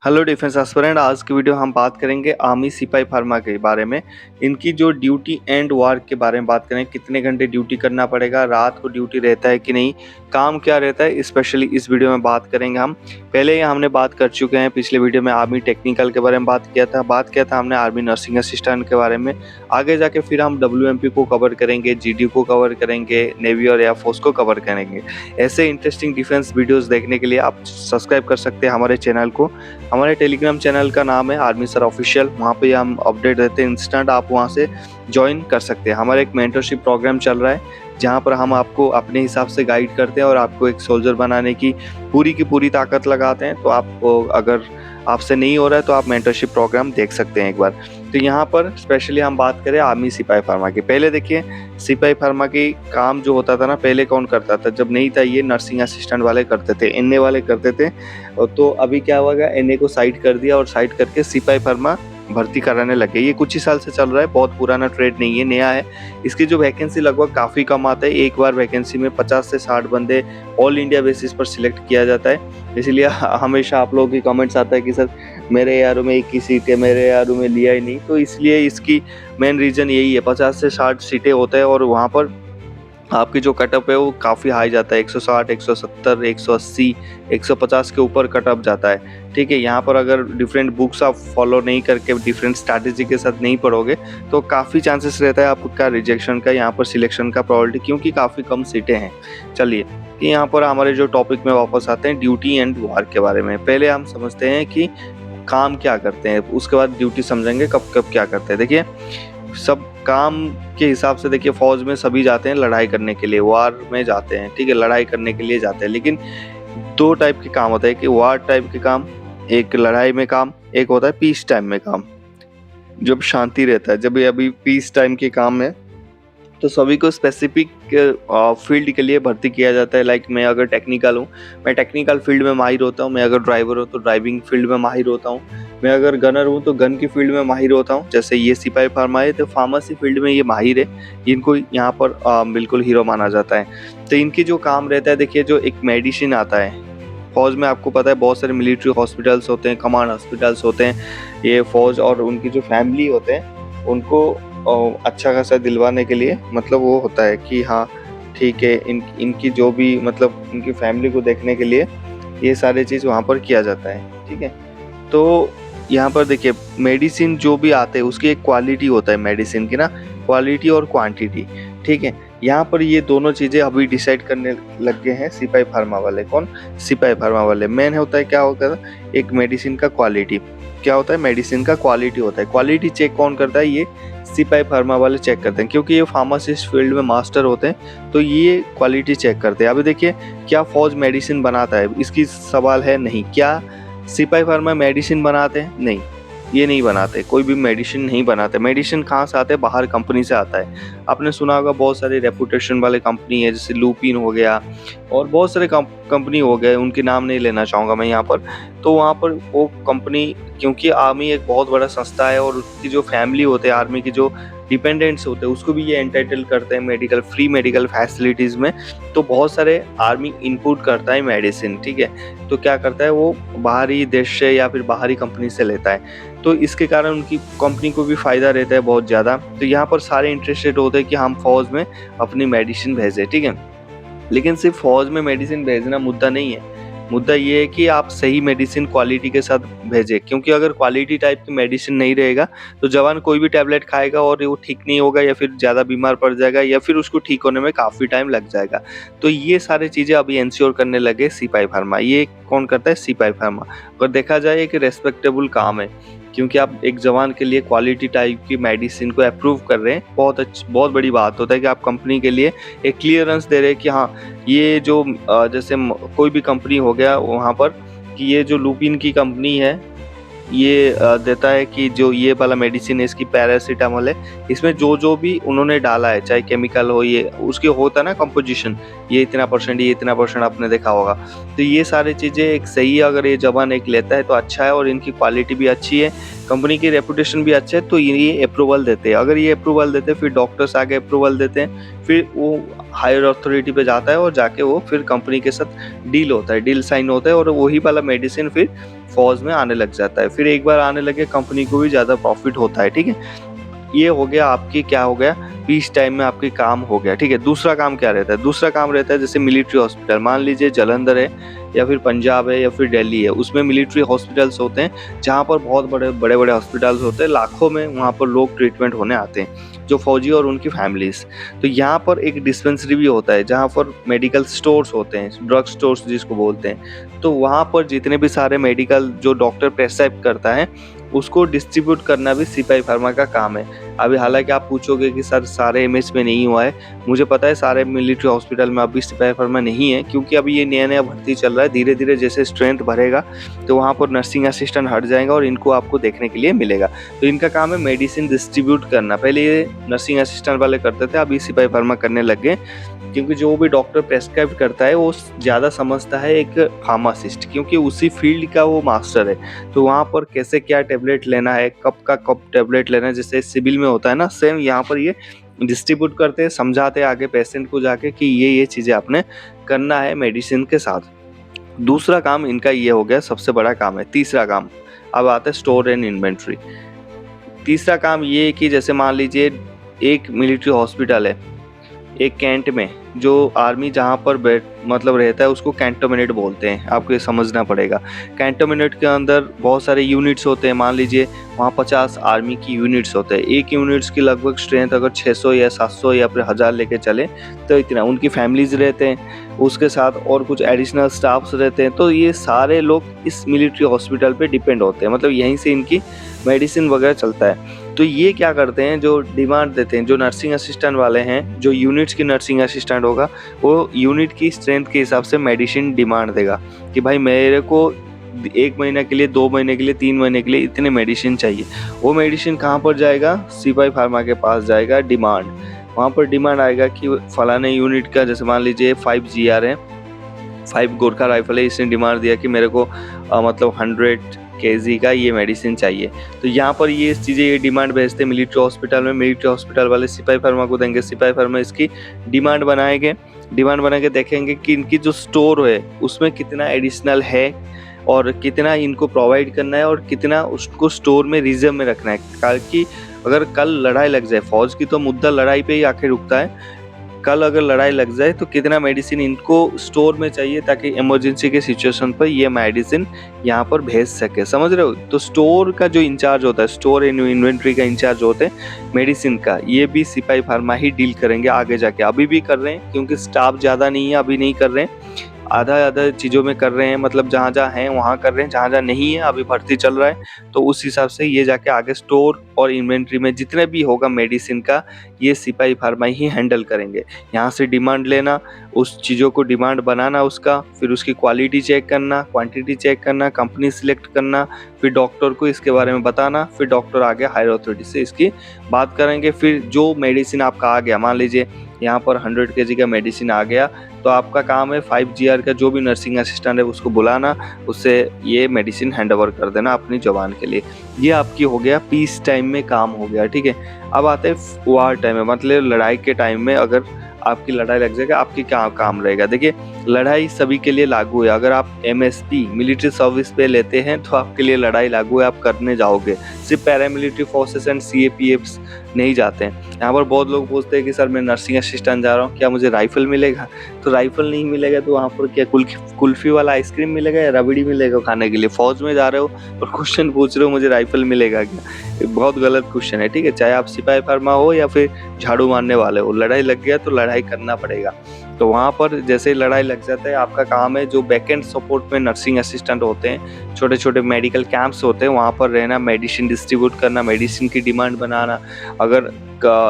Hello defence aspirant. आज की video हम बात करेंगे आर्मी सिपाही फार्मा के बारे में। इनकी जो ड्यूटी एंड वर्क के बारे में बात करें, कितने घंटे ड्यूटी करना पड़ेगा, रात को ड्यूटी रहता है कि नहीं, काम क्या रहता है, स्पेशली इस वीडियो में बात करेंगे हम। पहले ही हमने बात कर चुके हैं, पिछले वीडियो में आर्मी टेक्निकल के बारे में बात किया था हमने आर्मी नर्सिंग असिस्टेंट के बारे में। आगे जाके फिर हम WMP को कवर करेंगे, GD को कवर करेंगे, नेवी और एयरफोर्स को कवर करेंगे। ऐसे इंटरेस्टिंग डिफेंस वीडियोज़ देखने के लिए आप सब्सक्राइब कर सकते हैं हमारे चैनल को। हमारे टेलीग्राम चैनल का नाम है आर्मी सर ऑफिशियल, वहाँ पे हम अपडेट देते हैं इंस्टेंट, आप वहाँ से ज्वाइन कर सकते हैं। हमारा एक मेंटरशिप प्रोग्राम चल रहा है जहाँ पर हम आपको अपने हिसाब से गाइड करते हैं और आपको एक सोल्जर बनाने की पूरी ताकत लगाते हैं। तो आपको अगर आपसे नहीं हो रहा है तो आप मेंटरशिप प्रोग्राम देख सकते हैं एक बार। तो यहाँ पर स्पेशली हम बात करें आर्मी सिपाही फार्मा की। पहले देखिए सिपाही फार्मा की काम जो होता था ना, पहले कौन करता था, जब नहीं था ये नर्सिंग असिस्टेंट वाले करते थे, NA वाले करते थे। तो अभी क्या होगा, NA को साइड कर दिया और साइड करके सिपाही फार्मा भर्ती कराने लगे। ये कुछ ही साल से चल रहा है, बहुत पुराना ट्रेड नहीं है, नया है। इसकी जो वैकेंसी लगभग काफ़ी कम आता है, एक बार वैकेंसी में 50 से 60 बंदे ऑल इंडिया बेसिस पर सिलेक्ट किया जाता है। इसलिए हमेशा आप लोगों की कमेंट्स आता है कि सर मेरे यारों में एक ही सीट है, मेरे यारों में लिया ही नहीं। तो इसलिए इसकी मेन रीज़न यही है, 50 से 60 सीटें होते हैं और वहाँ पर आपकी जो कटअप है वो काफ़ी हाई जाता है, 160, 170, 180, 150 के ऊपर कटअप जाता है। ठीक है, यहाँ पर अगर डिफरेंट बुक्स आप फॉलो नहीं करके डिफरेंट स्ट्रैटेजी के साथ नहीं पढ़ोगे तो काफ़ी चांसेस रहता है आपका रिजेक्शन का, यहाँ पर सिलेक्शन का प्रोबेबिलिटी, क्योंकि काफ़ी कम सीटें हैं। चलिए कि यहाँ पर हमारे जो टॉपिक में वापस आते हैं, ड्यूटी एंड वर्क के बारे में। पहले हम समझते हैं कि काम क्या करते हैं, उसके बाद ड्यूटी समझेंगे कब कब क्या करते हैं। देखिए सब काम के हिसाब से देखिए फौज में सभी जाते हैं लड़ाई करने के लिए, वार में जाते हैं, ठीक है, लड़ाई करने के लिए जाते हैं। लेकिन दो टाइप के काम होता है कि वार टाइप के काम, एक लड़ाई में काम, एक होता है पीस टाइम में काम, जब शांति रहता है। जब ये अभी पीस टाइम के काम है तो सभी को स्पेसिफिक फील्ड के लिए भर्ती किया जाता है। लाइक मैं अगर टेक्निकल हूँ, मैं टेक्निकल फील्ड में माहिर होता हूँ। मैं अगर ड्राइवर हूँ तो ड्राइविंग फील्ड में माहिर होता हूँ। मैं अगर गनर हूँ तो गन की फील्ड में माहिर होता हूँ। जैसे ये सिपाही फार्मा है तो फार्मेसी फील्ड में ये माहिर है, इनको यहाँ पर बिल्कुल हीरो माना जाता है। तो इनकी जो काम रहता है, देखिए जो एक मेडिसिन आता है फौज में, आपको पता है बहुत सारे मिलिट्री हॉस्पिटल्स होते हैं, कमांड हॉस्पिटल्स होते हैं। ये फौज और उनकी जो फैमिली होते हैं उनको अच्छा खासा दिलवाने के लिए, मतलब वो होता है कि हाँ ठीक है, इनकी जो भी मतलब इनकी फैमिली को देखने के लिए ये सारी चीज़ वहाँ पर किया जाता है। ठीक है, तो यहाँ पर देखिए मेडिसिन जो भी आते हैं उसकी एक क्वालिटी होता है मेडिसिन की ना, क्वालिटी और क्वांटिटी। ठीक है, यहाँ पर ये दोनों चीज़ें अभी डिसाइड करने लग गए हैं सिपाही फार्मा वाले। कौन? सिपाही फार्मा वाले। मेन होता है क्या होता है, एक मेडिसिन का क्वालिटी। क्या होता है? मेडिसिन का क्वालिटी होता है। क्वालिटी चेक कौन करता है? ये सिपाही फार्मा वाले चेक करते हैं, क्योंकि ये फार्मासिस्ट फील्ड में मास्टर होते हैं तो ये क्वालिटी चेक करते हैं। अभी देखिए क्या फौज मेडिसिन बनाता है, इसकी सवाल है नहीं। क्या सिपाही फार्मा मेडिसिन बनाते हैं? नहीं, ये नहीं बनाते, कोई भी मेडिसिन नहीं बनाते। मेडिसिन कहाँ से आते हैं? बाहर कंपनी से आता है। आपने सुना होगा बहुत सारे रेपुटेशन वाले कंपनी है, जैसे लुपिन हो गया और बहुत सारे कंपनी हो गए, उनके नाम नहीं लेना चाहूँगा मैं यहाँ पर। तो वहाँ पर वो कंपनी, क्योंकि आर्मी एक बहुत बड़ा संस्था है और उसकी जो फैमिली होते हैं, आर्मी की जो डिपेंडेंट्स होते हैं, उसको भी ये एंटाइटल करते हैं मेडिकल, फ्री मेडिकल फैसिलिटीज़ में। तो बहुत सारे आर्मी इनपुट करता है मेडिसिन। ठीक है, तो क्या करता है वो बाहरी देश से या फिर बाहरी कंपनी से लेता है, तो इसके कारण उनकी कंपनी को भी फ़ायदा रहता है बहुत ज़्यादा। तो यहाँ पर सारे इंटरेस्टेड होते हैं कि हम फौज में अपनी मेडिसिन भेजें। ठीक है, लेकिन सिर्फ फौज में मेडिसिन भेजना मुद्दा नहीं है। मुद्दा ये है कि आप सही मेडिसिन क्वालिटी के साथ भेजें, क्योंकि अगर क्वालिटी टाइप की मेडिसिन नहीं रहेगा तो जवान कोई भी टैबलेट खाएगा और वो ठीक नहीं होगा, या फिर ज़्यादा बीमार पड़ जाएगा, या फिर उसको ठीक होने में काफ़ी टाइम लग जाएगा। तो ये सारी चीज़ें अभी इंश्योर करने लगे सिपाही फार्मा। ये कौन करता है? सिपाही फार्मा। अगर देखा जाए एक रेस्पेक्टेबल काम है, क्योंकि आप एक जवान के लिए क्वालिटी टाइप की मेडिसिन को अप्रूव कर रहे हैं, बहुत बड़ी बात होता है कि आप कंपनी के लिए एक क्लियरेंस दे रहे हैं कि हाँ ये जो जैसे कोई भी कंपनी हो गया वहाँ पर, कि ये जो लुपिन की कंपनी है ये देता है कि जो ये वाला मेडिसिन है, इसकी पैरासीटामोल है, इसमें जो भी उन्होंने डाला है, चाहे केमिकल हो, ये उसके होता है ना कंपोजिशन, ये इतना परसेंट, ये इतना परसेंट, आपने देखा होगा। तो ये सारी चीज़ें एक सही, अगर ये जवान एक लेता है तो अच्छा है और इनकी क्वालिटी भी अच्छी है। कंपनी की रेपुटेशन भी अच्छा है तो ये अप्रूवल देते हैं। अगर ये अप्रूवल देते हैं फिर डॉक्टर्स आगे अप्रूवल देते हैं, फिर वो हायर अथॉरिटी पे जाता है और जाके वो फिर कंपनी के साथ डील होता है, डील साइन होता है और वही वाला मेडिसिन फिर फौज में आने लग जाता है। फिर एक बार आने लगे कंपनी को भी ज़्यादा प्रॉफिट होता है, ठीक है। ये हो गया आपकी, क्या हो गया, पीस टाइम में आपके काम हो गया, ठीक है। दूसरा काम क्या रहता है? दूसरा काम रहता है जैसे मिलिट्री हॉस्पिटल, मान लीजिए जालंधर है या फिर पंजाब है या फिर दिल्ली है, उसमें मिलिट्री हॉस्पिटल्स होते हैं जहाँ पर बहुत बड़े बड़े हॉस्पिटल्स होते हैं, लाखों में वहाँ पर लोग ट्रीटमेंट होने आते हैं, जो फौजी और उनकी फैमिलीज। तो यहाँ पर एक डिस्पेंसरी भी होता है जहाँ पर मेडिकल स्टोर्स होते हैं, ड्रग स्टोर्स जिसको बोलते हैं। तो वहाँ पर जितने भी सारे मेडिकल जो डॉक्टर प्रेस्क्राइब करता है उसको डिस्ट्रीब्यूट करना भी सिपाही फार्मा का काम है। अभी हालांकि आप पूछोगे कि सर सारे एमएस में नहीं हुआ है, मुझे पता है सारे मिलिट्री हॉस्पिटल में अभी सिपाही फार्मा नहीं है, क्योंकि अभी ये नया भर्ती चल रहा है। धीरे धीरे जैसे स्ट्रेंथ बढ़ेगा तो वहाँ पर नर्सिंग असिस्टेंट हट जाएगा और इनको आपको देखने के लिए मिलेगा। तो इनका काम है मेडिसिन डिस्ट्रीब्यूट करना। पहले ये नर्सिंग असिस्टेंट वाले करते थे, अभी सिपाही फार्मा करने लग गए, क्योंकि जो भी डॉक्टर प्रेस्क्राइब करता है वो ज़्यादा समझता है एक फार्मासिस्ट, क्योंकि उसी फील्ड का वो मास्टर है। तो वहाँ पर कैसे क्या टेबलेट लेना है, कब का कब टेबलेट लेना है, जैसे सिविल में होता है ना, सेम यहाँ पर ये डिस्ट्रीब्यूट करते हैं, समझाते हैं आगे पेशेंट को जाके कि ये चीज़ें आपने करना है मेडिसिन के साथ। दूसरा काम इनका ये हो गया, सबसे बड़ा काम है। तीसरा काम अब आता है स्टोर एंड इन्वेंट्री। तीसरा काम ये है कि जैसे मान लीजिए एक मिलिट्री हॉस्पिटल है, एक कैंट में, जो आर्मी जहाँ पर मतलब रहता है उसको कैंटोमिनेट बोलते हैं, आपको ये समझना पड़ेगा। कैंटोमिनेट के अंदर बहुत सारे यूनिट्स होते हैं, मान लीजिए वहाँ 50 आर्मी की यूनिट्स होते हैं। एक यूनिट्स की लगभग स्ट्रेंथ अगर 600 या 700 या फिर 1000 लेके चले तो इतना, उनकी फैमिलीज रहते हैं, उसके साथ और कुछ एडिशनल स्टाफ्स रहते हैं। तो ये सारे लोग इस मिलिट्री हॉस्पिटल पे डिपेंड होते हैं, मतलब यहीं से इनकी मेडिसिन वगैरह चलता है। तो ये क्या करते हैं, जो डिमांड देते हैं, जो नर्सिंग असिस्टेंट वाले हैं, जो यूनिट्स की नर्सिंग असिस्टेंट होगा वो यूनिट की स्ट्रेंथ के हिसाब से मेडिसिन डिमांड देगा कि भाई मेरे को 1 महीने के लिए, 2 महीने के लिए, 3 महीने के लिए इतने मेडिसिन चाहिए। वो मेडिसिन कहाँ पर जाएगा? सिपाही फार्मा के पास जाएगा। डिमांड वहाँ पर डिमांड आएगा कि फलाने यूनिट का, जैसे मान लीजिए 5 GR है, 5 गोरखा राइफल है, इसने डिमांड दिया कि मेरे को मतलब 100 kg का ये मेडिसिन चाहिए। तो यहाँ पर ये चीज़ें, ये डिमांड भेजते मिलिट्री हॉस्पिटल में, मिलिट्री हॉस्पिटल वाले सिपाही फार्मा को देंगे, सिपाही फार्मा इसकी डिमांड बनाएंगे, डिमांड बना के देखेंगे कि इनकी जो स्टोर है उसमें कितना एडिशनल है और कितना इनको प्रोवाइड करना है और कितना उसको स्टोर में रिजर्व में रखना है। ताकि अगर कल लड़ाई लग जाए, फौज की तो मुद्दा लड़ाई पे ही आके रुकता है, कल अगर लड़ाई लग जाए तो कितना मेडिसिन इनको स्टोर में चाहिए ताकि इमरजेंसी के सिचुएशन पर ये मेडिसिन यहाँ पर भेज सके, समझ रहे हो। तो स्टोर का जो इंचार्ज होता है, स्टोर एंड इन्वेंट्री का इंचार्ज होते हैं मेडिसिन का, ये भी सिपाही फार्मा ही डील करेंगे आगे जाके। अभी भी कर रहे हैं क्योंकि स्टाफ ज़्यादा नहीं है, अभी नहीं कर रहे हैं, आधा चीज़ों में कर रहे हैं, मतलब जहाँ जहाँ हैं वहाँ कर रहे हैं, जहाँ जहाँ नहीं है अभी भर्ती चल रहा है। तो उस हिसाब से ये जाके आगे स्टोर और इन्वेंट्री में जितने भी होगा मेडिसिन का, ये सिपाही फार्मा ही हैंडल करेंगे। यहाँ से डिमांड लेना, उस चीज़ों को डिमांड बनाना उसका, फिर उसकी क्वालिटी चेक करना, क्वांटिटी चेक करना, कंपनी सिलेक्ट करना, फिर डॉक्टर को इसके बारे में बताना, फिर डॉक्टर आगे हायर अथॉरिटी से इसकी बात करेंगे। फिर जो मेडिसिन आपका आ गया, मान लीजिए यहाँ पर 100 kg का मेडिसिन आ गया, तो आपका काम है 5 GR का जो भी नर्सिंग असिस्टेंट है उसको बुलाना, उससे ये मेडिसिन हैंड ओवर कर देना अपनी जवान के लिए। ये आपकी हो गया पीस टाइम में काम हो गया, ठीक है। अब आते हैं वार टाइम में, मतलब लड़ाई के टाइम में अगर आपकी लड़ाई लग जाएगा, आपकी क्या काम रहेगा। देखिए लड़ाई सभी के लिए लागू है। अगर आप MSP मिलिट्री सर्विस पे लेते हैं तो आपके लिए लड़ाई लागू है, आप करने जाओगे। सिर्फ पैरामिलिट्री फोर्सेस एंड CAPFs नहीं जाते हैं। यहाँ पर बहुत लोग पूछते हैं कि सर मैं नर्सिंग असिस्टेंट जा रहा हूँ, क्या मुझे राइफल मिलेगा? तो राइफल नहीं मिलेगा तो वहाँ पर क्या कुल्फी वाला आइसक्रीम मिलेगा या रबड़ी मिलेगा खाने के लिए? फौज में जा रहे हो और क्वेश्चन पूछ रहे हो मुझे राइफल मिलेगा क्या? बहुत गलत क्वेश्चन है, ठीक है। चाहे आप सिपाही फार्मा हो या फिर झाड़ू मारने वाले हो, लड़ाई लग गया तो लड़ाई करना पड़ेगा। तो वहाँ पर जैसे ही लड़ाई लग जाता है, आपका काम है जो बैकएंड सपोर्ट में नर्सिंग असिस्टेंट होते हैं, छोटे छोटे मेडिकल कैंप्स होते हैं, वहाँ पर रहना, मेडिसिन डिस्ट्रीब्यूट करना, मेडिसिन की डिमांड बनाना। अगर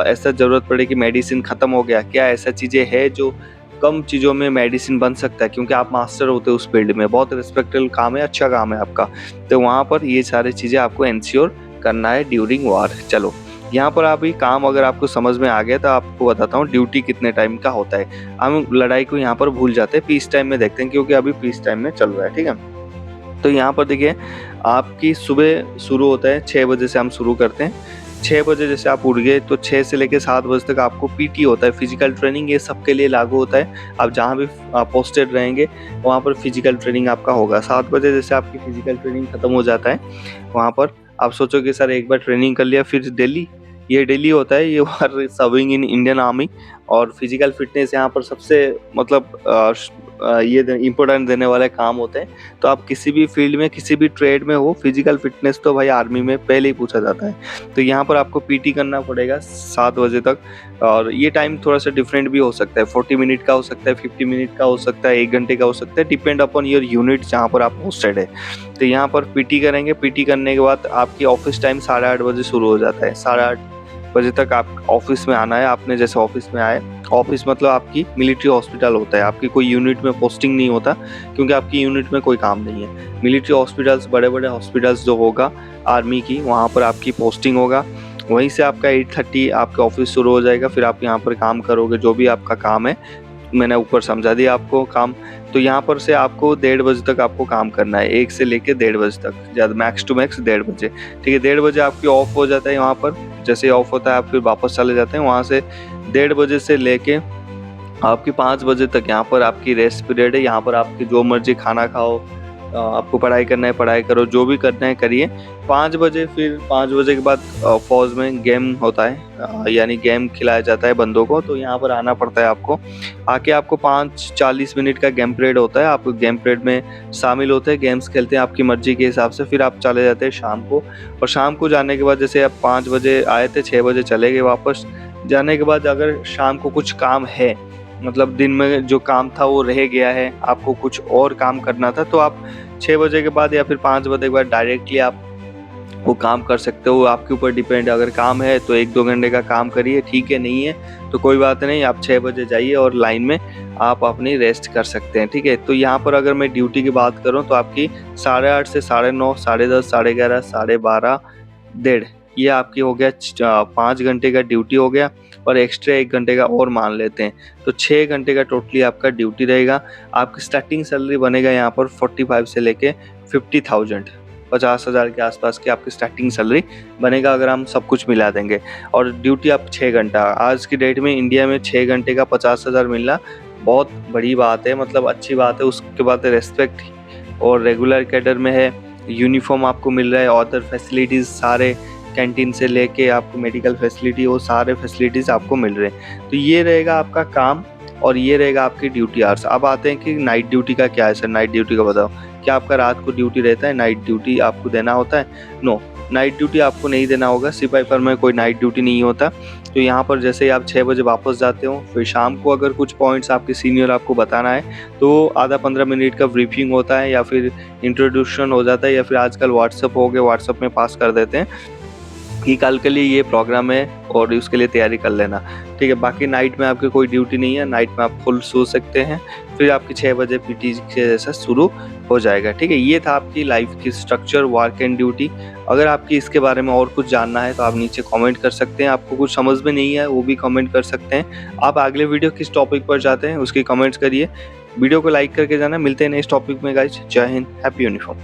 ऐसा ज़रूरत पड़े कि मेडिसिन ख़त्म हो गया, क्या ऐसा चीज़ें है जो कम चीज़ों में मेडिसिन बन सकता है, क्योंकि आप मास्टर होते हैं उस फील्ड में, बहुत रिस्पेक्टेबल काम है, अच्छा काम है आपका। तो वहाँ पर ये सारी चीज़ें आपको इंश्योर करना है ड्यूरिंग वार। चलो यहाँ पर आप ये काम अगर आपको समझ में आ गया तो आपको बताता हूँ ड्यूटी कितने टाइम का होता है। हम लड़ाई को यहाँ पर भूल जाते हैं, पीस टाइम में देखते हैं, क्योंकि अभी पीस टाइम में चल रहा है, ठीक है। तो यहाँ पर देखिए आपकी सुबह शुरू होता है 6 बजे से हम शुरू करते हैं। 6 बजे जैसे आप उठ गए तो 6 से लेके 7 बजे तक आपको पीटी होता है, फिजिकल ट्रेनिंग, ये सबके लिए लागू होता है। आप जहाँ भी पोस्टेड रहेंगे वहाँ पर फिजिकल ट्रेनिंग आपका होगा। 7 बजे जैसे आपकी फिजिकल ट्रेनिंग खत्म हो जाता है, वहाँ पर आप सोचोगे सर एक बार ट्रेनिंग कर लिया फिर डेली, ये डेली होता है। You are serving in Indian army और फिजिकल फिटनेस यहाँ पर सबसे मतलब ये इम्पोर्टेंट देने वाले काम होते हैं। तो आप किसी भी फील्ड में किसी भी ट्रेड में हो, फिजिकल फिटनेस तो भाई आर्मी में पहले ही पूछा जाता है। तो यहाँ पर आपको पीटी करना पड़ेगा 7 बजे तक, और ये टाइम थोड़ा सा डिफरेंट भी हो सकता है, 40 मिनट का हो सकता है, 50 मिनट का हो सकता है, 1 घंटे का हो सकता है, डिपेंड अपॉन योर यूनिट जहाँ पर आप पोस्टेड है। तो यहाँ पर पीटी करेंगे। पीटी करने के बाद आपकी ऑफिस टाइम 8:30 बजे शुरू हो जाता है। 8:30 बजे तक आप ऑफिस में आना है। आपने जैसे ऑफिस में आए, ऑफिस मतलब आपकी मिलिट्री हॉस्पिटल होता है, आपकी कोई यूनिट में पोस्टिंग नहीं होता क्योंकि आपकी यूनिट में कोई काम नहीं है। मिलिट्री हॉस्पिटल्स, बड़े बड़े हॉस्पिटल्स जो होगा आर्मी की, वहाँ पर आपकी पोस्टिंग होगा। वहीं से आपका 8:30 आपका ऑफिस शुरू हो जाएगा। फिर आप यहाँ पर काम करोगे, जो भी आपका काम है, मैंने ऊपर समझा दिया आपको काम। तो यहाँ पर से आपको 1:30 बजे तक आपको काम करना है, 1 से लेके 1:30 बजे तक, ज़्यादा मैक्स टू मैक्स 1:30 बजे, ठीक है। 1:30 बजे आपकी ऑफ हो जाता है। यहाँ पर जैसे ऑफ होता है आप फिर वापस चले जाते हैं। वहाँ से 1:30 बजे से लेके आपकी 5 बजे तक यहाँ पर आपकी रेस्ट पीरियड है। यहाँ पर आपकी जो मर्जी खाना खाओ, आपको पढ़ाई करना है पढ़ाई करो, जो भी करना है करिए। 5 बजे, फिर 5 बजे के बाद फौज में गेम होता है, यानी गेम खिलाया जाता है बंदों को। तो यहाँ पर आना पड़ता है आपको। आके आपको 5-40 मिनट का गेम पीरियड होता है। आप गेम पीरियड में शामिल होते हैं, गेम्स खेलते हैं आपकी मर्जी के हिसाब से। फिर आप चले जाते हैं शाम को, और शाम को जाने के बाद जैसे आप 5 बजे आए थे, 6 बजे चले गए वापस। जाने के बाद अगर शाम को कुछ काम है, मतलब दिन में जो काम था वो रह गया है, आपको कुछ और काम करना था, तो आप 6 बजे के बाद या फिर 5 बजे के बाद डायरेक्टली आप वो काम कर सकते हो। आपके ऊपर डिपेंड, अगर काम है तो 1-2 घंटे का काम करिए, ठीक है, नहीं है तो कोई बात नहीं, आप 6 बजे जाइए और लाइन में आप अपनी रेस्ट कर सकते हैं, ठीक है। तो यहाँ पर अगर मैं ड्यूटी की बात करूँ तो आपकी 8:30 से 9:30, 10:30, 11:30, 12:30, 1:30, ये आपकी हो गया 5 घंटे का ड्यूटी हो गया, और एक्स्ट्रा 1 घंटे का और मान लेते हैं तो 6 घंटे का टोटली आपका ड्यूटी रहेगा। आपकी स्टार्टिंग सैलरी बनेगा यहाँ पर 45 से लेके 50,000, 50,000 के आसपास की आपकी स्टार्टिंग सैलरी बनेगा अगर हम सब कुछ मिला देंगे। और ड्यूटी आप 6 घंटा, आज की डेट में इंडिया में 6 घंटे का 50,000 मिलना बहुत बड़ी बात है, मतलब अच्छी बात है। उसके बाद रेस्पेक्ट, और रेगुलर कैडर में है, यूनिफॉर्म आपको मिल रहा है, अदर फैसिलिटीज़ सारे, कैंटीन से लेके आपको मेडिकल फैसिलिटी, वो सारे फैसिलिटीज़ आपको मिल रहे हैं। तो ये रहेगा आपका काम, और ये रहेगा आपकी ड्यूटी आवर्स। अब आते हैं कि नाइट ड्यूटी का क्या है सर, नाइट ड्यूटी का बताओ। क्या आपका रात को ड्यूटी रहता है, नाइट ड्यूटी आपको देना होता है? नो, नाइट ड्यूटी आपको नहीं देना होगा। सिपाही फर्म में कोई नाइट ड्यूटी नहीं होता। तो यहाँ पर जैसे आप 6 बजे वापस जाते हो, फिर शाम को अगर कुछ पॉइंट्स आपके सीनियर आपको बताना है तो आधा 15 मिनट का ब्रीफिंग होता है, या फिर इंट्रोडक्शन हो जाता है, या फिर आजकल व्हाट्सअप हो गया, व्हाट्सअप में पास कर देते हैं कि कल के लिए ये प्रोग्राम है और उसके लिए तैयारी कर लेना, ठीक है। बाकी नाइट में आपकी कोई ड्यूटी नहीं है, नाइट में आप फुल सो सकते हैं। फिर आपकी 6 बजे पीटी के जैसा शुरू हो जाएगा, ठीक है। ये था आपकी लाइफ की स्ट्रक्चर, वर्क एंड ड्यूटी। अगर आपकी इसके बारे में और कुछ जानना है तो आप नीचे कमेंट कर सकते हैं। आपको कुछ समझ में नहीं है वो भी कमेंट कर सकते हैं। आप अगले वीडियो किस टॉपिक पर चाहते हैं उसकी कमेंट्स करिए। वीडियो को लाइक करके जाना। मिलते हैं नेक्स्ट टॉपिक में गाइस। जय हिंद, हैप्पी यूनिफॉर्म।